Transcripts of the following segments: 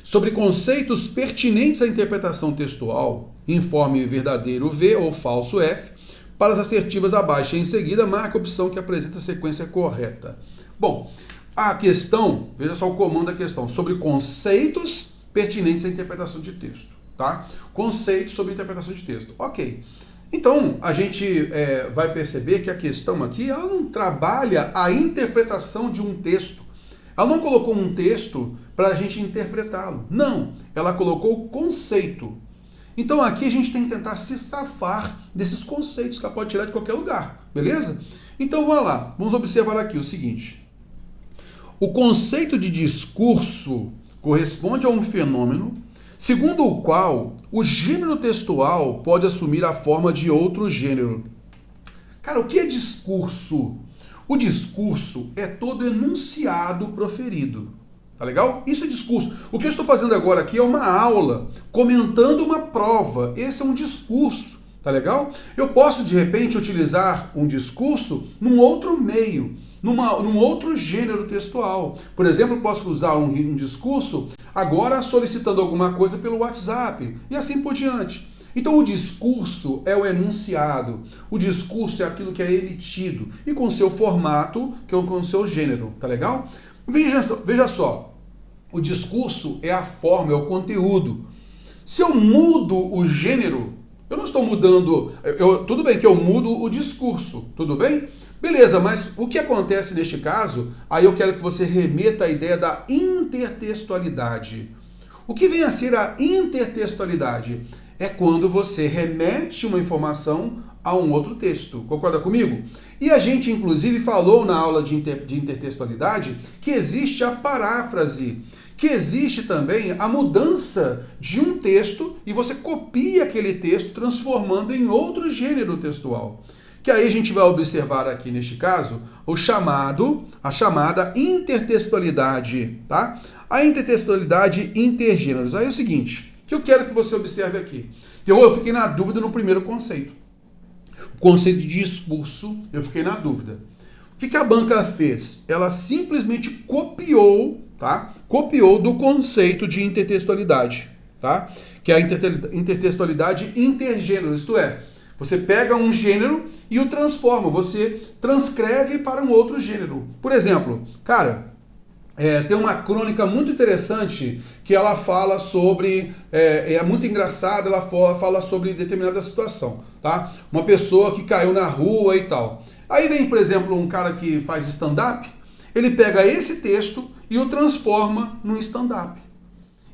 Sobre conceitos pertinentes à interpretação textual, informe verdadeiro V ou falso F. Para as assertivas abaixo e em seguida, marque a opção que apresenta a sequência correta. Bom, a questão, veja só o comando da questão, sobre conceitos pertinentes à interpretação de texto, tá? Conceitos sobre interpretação de texto. Ok. Então, a gente vai perceber que a questão aqui, ela não trabalha a interpretação de um texto. Ela não colocou um texto para a gente interpretá-lo. Não, ela colocou o conceito. Então aqui a gente tem que tentar se safar desses conceitos que ela pode tirar de qualquer lugar, beleza? Então vamos lá, vamos observar aqui o seguinte. O conceito de discurso corresponde a um fenômeno segundo o qual o gênero textual pode assumir a forma de outro gênero. Cara, o que é discurso? O discurso é todo enunciado proferido. Tá legal? Isso é discurso. O que eu estou fazendo agora aqui é uma aula, comentando uma prova. Esse é um discurso. Tá legal? Eu posso, de repente, utilizar um discurso num outro meio, num outro gênero textual. Por exemplo, eu posso usar um discurso agora solicitando alguma coisa pelo WhatsApp e assim por diante. Então o discurso é o enunciado, o discurso é aquilo que é emitido e com seu formato, que é com o seu gênero, tá legal? Veja só, o discurso é a forma, é o conteúdo. Se eu mudo o gênero, eu não estou mudando, tudo bem que eu mudo o discurso, tudo bem? Beleza, mas o que acontece neste caso, aí eu quero que você remeta à ideia da intertextualidade. O que vem a ser a intertextualidade? É quando você remete uma informação a um outro texto. Concorda comigo? E a gente, inclusive, falou na aula de intertextualidade que existe a paráfrase, que existe também a mudança de um texto e você copia aquele texto transformando em outro gênero textual. Que aí a gente vai observar aqui neste caso a chamada intertextualidade, tá? A intertextualidade intergêneros. Aí é o seguinte, que eu quero que você observe aqui. Eu fiquei na dúvida no primeiro conceito. O conceito de discurso, eu fiquei na dúvida. O que a banca fez? Ela simplesmente copiou, tá? Copiou do conceito de intertextualidade, tá? Que é a intertextualidade intergêneros, isto é, você pega um gênero e o transforma, você transcreve para um outro gênero. Por exemplo, cara, tem uma crônica muito interessante que ela fala sobre, é muito engraçada, ela fala sobre determinada situação, tá? Uma pessoa que caiu na rua e tal. Aí vem, por exemplo, um cara que faz stand-up, ele pega esse texto e o transforma num stand-up.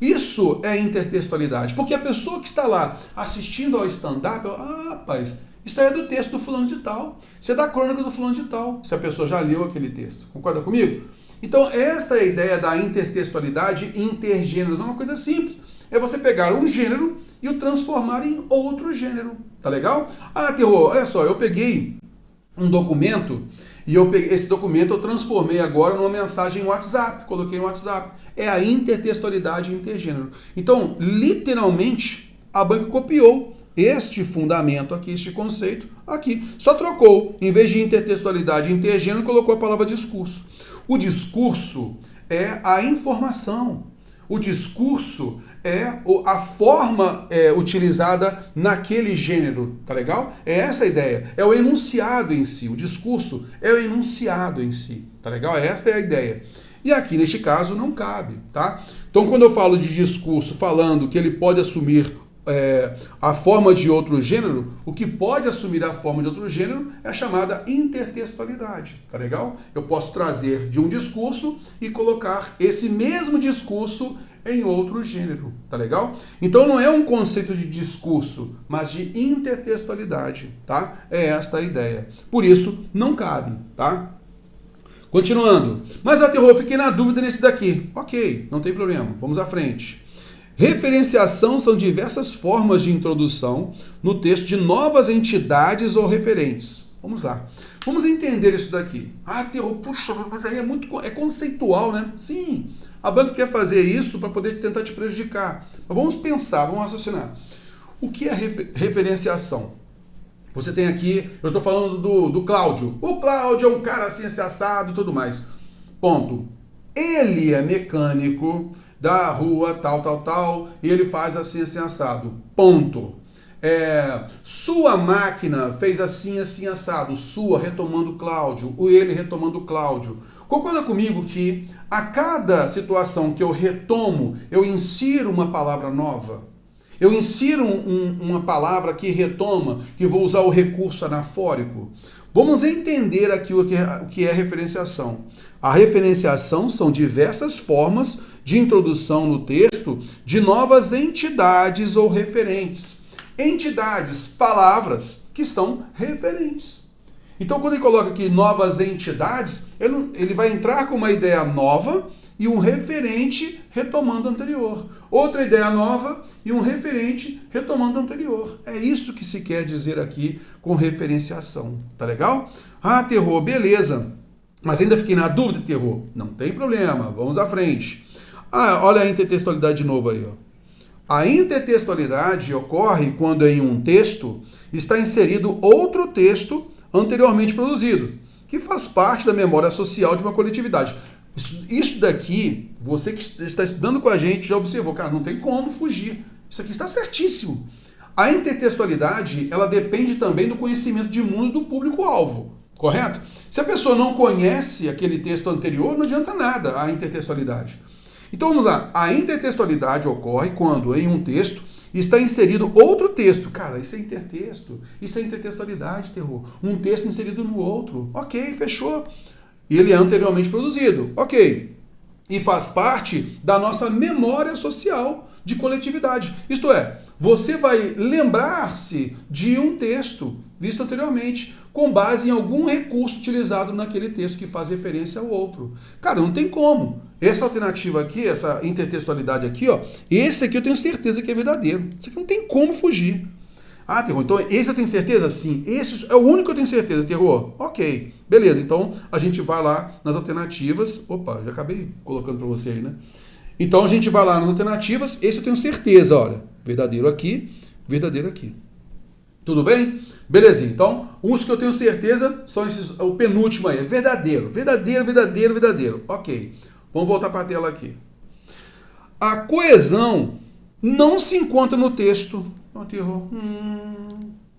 Isso é intertextualidade, porque a pessoa que está lá assistindo ao stand-up, rapaz, isso aí é do texto do fulano de tal, isso é da crônica do fulano de tal, se a pessoa já leu aquele texto. Concorda comigo? Então, esta é a ideia da intertextualidade intergêneros. É uma coisa simples. É você pegar um gênero e o transformar em outro gênero. Tá legal? Ah, Terror, olha só, eu peguei um documento e esse documento eu transformei agora numa mensagem WhatsApp. Coloquei no WhatsApp. É a intertextualidade intergênero. Então, literalmente, a banca copiou este fundamento aqui, este conceito aqui. Só trocou. Em vez de intertextualidade intergênero, colocou a palavra discurso. O discurso é a informação. O discurso é a forma utilizada naquele gênero, tá legal? É essa a ideia. É o enunciado em si. O discurso é o enunciado em si, tá legal? Esta é a ideia. E aqui, neste caso, não cabe, tá? Então, quando eu falo de discurso, falando que ele pode assumir a forma de outro gênero, o que pode assumir a forma de outro gênero é a chamada intertextualidade, tá legal? Eu posso trazer de um discurso e colocar esse mesmo discurso em outro gênero, tá legal? Então não é um conceito de discurso, mas de intertextualidade, tá? É esta a ideia. Por isso, não cabe, tá? Continuando. Mas, Terror, eu fiquei na dúvida nesse daqui. Ok, não tem problema. Vamos à frente. Referenciação são diversas formas de introdução no texto de novas entidades ou referentes. Vamos lá. Vamos entender isso daqui. Terror, puxa, mas aí é conceitual, né? Sim, a banca quer fazer isso para poder tentar te prejudicar. Mas vamos pensar, vamos raciocinar. O que é referenciação? Você tem aqui, eu estou falando do Cláudio. O Cláudio é um cara assim, assado e tudo mais. Ponto. Ele é mecânico, da rua tal, tal, tal, e ele faz assim, assim, assado. Ponto. Sua máquina fez assim, assim, assado. Sua, retomando Cláudio. O ele, retomando Cláudio. Concorda comigo que a cada situação que eu retomo, eu insiro uma palavra nova? Eu insiro uma palavra que retoma, que vou usar o recurso anafórico. Vamos entender aqui o que é referenciação. A referenciação são diversas formas de introdução no texto de novas entidades ou referentes. Entidades, palavras que são referentes. Então, quando ele coloca aqui novas entidades, ele vai entrar com uma ideia nova e um referente retomando o anterior. Outra ideia nova e um referente retomando o anterior. É isso que se quer dizer aqui com referenciação. Tá legal? Ah, Terror, beleza. Mas ainda fiquei na dúvida, Terror. Não tem problema, vamos à frente. Ah, olha a intertextualidade de novo aí, ó. A intertextualidade ocorre quando em um texto está inserido outro texto anteriormente produzido, que faz parte da memória social de uma coletividade. Isso daqui, você que está estudando com a gente já observou, cara, não tem como fugir. Isso aqui está certíssimo. A intertextualidade, ela depende também do conhecimento de mundo do público-alvo, correto? Se a pessoa não conhece aquele texto anterior, não adianta nada a intertextualidade. Então vamos lá, a intertextualidade ocorre quando em um texto está inserido outro texto. Cara, isso é intertexto, isso é intertextualidade, Terror. Um texto inserido no outro. Ok, fechou. E ele é anteriormente produzido. Ok. E faz parte da nossa memória social de coletividade. Isto é, você vai lembrar-se de um texto visto anteriormente, com base em algum recurso utilizado naquele texto que faz referência ao outro. Cara, não tem como. Essa alternativa aqui, essa intertextualidade aqui, ó, esse aqui eu tenho certeza que é verdadeiro. Isso aqui não tem como fugir. Ah, Terror, então esse eu tenho certeza? Sim. Esse é o único que eu tenho certeza, Terror. Ok, beleza. Então a gente vai lá nas alternativas. Opa, já acabei colocando para você aí, né? Então a gente vai lá nas alternativas. Esse eu tenho certeza, olha. Verdadeiro aqui, verdadeiro aqui. Tudo bem? Belezinha. Então, uns que eu tenho certeza são esses, o penúltimo aí. Verdadeiro, verdadeiro, verdadeiro, verdadeiro. Ok. Vamos voltar para a tela aqui. A coesão não se encontra no texto. Oh, Terror.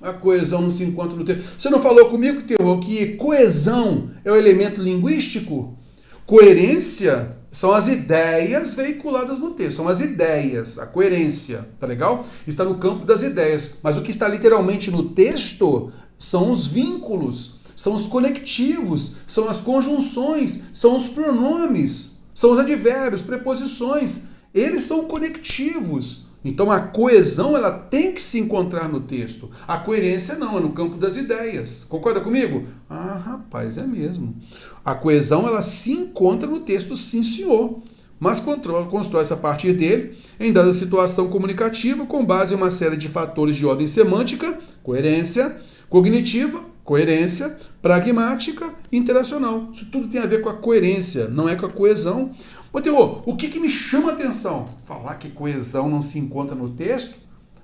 A coesão não se encontra no texto. Você não falou comigo, Terror, que coesão é o elemento linguístico? Coerência são as ideias veiculadas no texto. São as ideias, a coerência, tá legal? Está no campo das ideias. Mas o que está literalmente no texto são os vínculos, são os conectivos, são as conjunções, são os pronomes, são os advérbios, preposições. Eles são conectivos. Então a coesão ela tem que se encontrar no texto. A coerência não, é no campo das ideias. Concorda comigo? Ah, rapaz, é mesmo. A coesão ela se encontra no texto, sim, senhor. Mas constrói-se a partir dele, em dada situação comunicativa, com base em uma série de fatores de ordem semântica, coerência, cognitiva, coerência, pragmática e interacional. Isso tudo tem a ver com a coerência, não é com a coesão. Ô, Terror, o que me chama a atenção? Falar que coesão não se encontra no texto?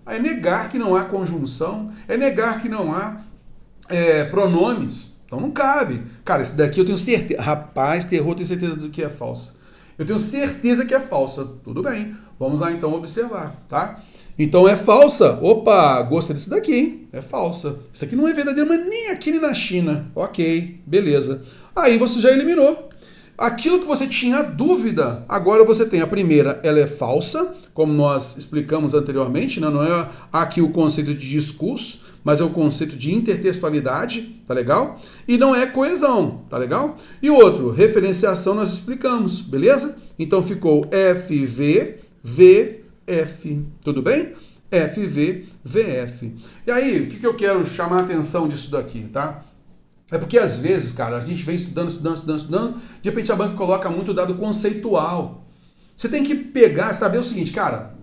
É negar que não há conjunção, é negar que não há pronomes. Então não cabe. Cara, esse daqui eu tenho certeza. Rapaz, Terror, eu tenho certeza do que é falsa. Eu tenho certeza que é falsa. Tudo bem. Vamos lá então observar, tá? Então é falsa. Opa, gostei desse daqui, hein? É falsa. Isso aqui não é verdadeiro, mas nem aqui nem na China. Ok, beleza. Aí você já eliminou. Aquilo que você tinha dúvida, agora você tem a primeira, ela é falsa, como nós explicamos anteriormente, né? Não é aqui o conceito de discurso, mas é o conceito de intertextualidade, tá legal? E não é coesão, tá legal? E outro, referenciação nós explicamos, beleza? Então ficou FV, VF, tudo bem? FV, VF. E aí, o que eu quero chamar a atenção disso daqui, tá? É porque às vezes, cara, a gente vem estudando, de repente a banca coloca muito dado conceitual. Você tem que pegar, saber o seguinte, cara,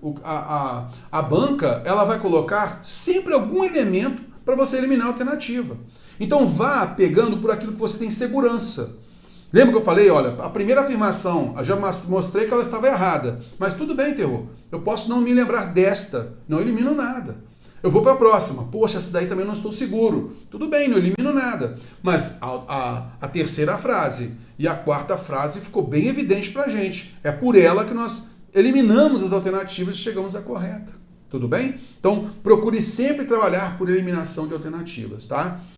a banca, ela vai colocar sempre algum elemento para você eliminar a alternativa. Então vá pegando por aquilo que você tem segurança. Lembra que eu falei, olha, a primeira afirmação, eu já mostrei que ela estava errada. Mas tudo bem, Terror, eu posso não me lembrar desta, não elimino nada. Eu vou para a próxima. Poxa, essa daí também não estou seguro. Tudo bem, não elimino nada. Mas a terceira frase e a quarta frase ficou bem evidente para a gente. É por ela que nós eliminamos as alternativas e chegamos à correta. Tudo bem? Então, procure sempre trabalhar por eliminação de alternativas, tá?